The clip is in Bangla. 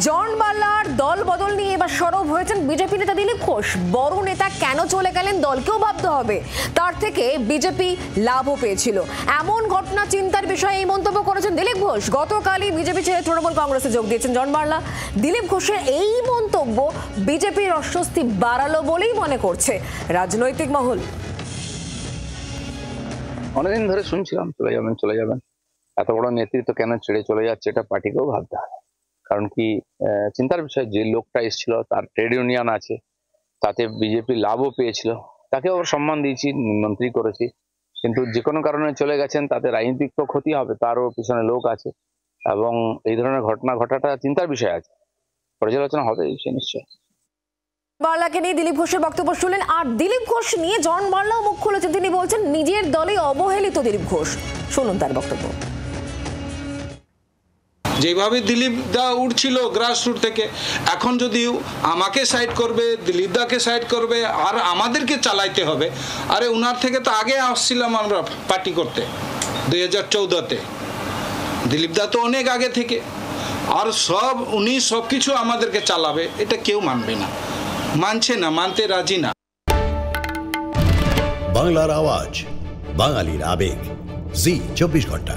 জন বার্লার দল বদল নিয়ে এবার সরব হয়েছেন বিজেপি নেতা দিলীপ ঘোষ। বড় নেতা কেন চলে গেলেন দলকেও ভাবতে হবে, তার থেকে বিজেপি লাভও পেয়েছিল, এমন ঘটনা চিন্তার বিষয়ে এই মন্তব্য করেছেন দিলীপ ঘোষ। গতকালই বিজেপি ছেড়ে তৃণমূল কংগ্রেসে যোগ দিয়েছেন জন বার্লা। দিলীপ ঘোষের এই মন্তব্য বিজেপির অস্বস্তি বাড়ালো বলেই মনে করছে রাজনৈতিক মহল। অনেকদিন ধরে শুনছিলাম চলে যাবেন, এত বড় নেতৃত্ব কেন ছেড়ে চলে যাচ্ছে, এটা পার্টিকেও ভাবতে হবে। কারণ কি চিন্তার বিষয়, যে লোকটা এসেছিল তার ট্রেড ইউনিয়ন আছে, তাতে বিজেপি লাভও পেয়েছিল, তাকে আবার সম্মান দিয়েছি, মন্ত্রী করেছি, কিন্তু যে কোনো কারণে চলে গেছেন, তাতে রাজনৈতিক তো ক্ষতি হবে, তারও পিছনে লোক আছে এবং এই ধরনের ঘটনা ঘটাটা চিন্তার বিষয় আছে, পর্যালোচনা হবে সে নিশ্চয়। বার্লাকে নিয়ে দিলীপ ঘোষের বক্তব্য শুনলেন, আর দিলীপ ঘোষ নিয়ে জন বার্লাও মুখ খুলেছেন। তিনি বলছেন নিজের দলে অবহেলিত দিলীপ ঘোষ। শুনুন তার বক্তব্য। যেভাবে দিলীপ দা উঠছিল গ্রাসরুট থেকে, এখন যদি আমাকে সাইড করবে, দিলীপ দাকে সাইড করবে আর আমাদেরকে চালাইতে হবে। আরে উনার থেকে তো আগে আসছিলাম আমরা পার্টি করতে 2014-তে, দিলীপ দা তো অনেক আগে থেকে, আর উনি সব কিছু আমাদেরকে চালাবে, এটা কেউ মানবে না, মানছে না, মানতে রাজি না। বাংলার আওয়াজ, বাঙালির আবেগ, জি 24 ঘন্টা।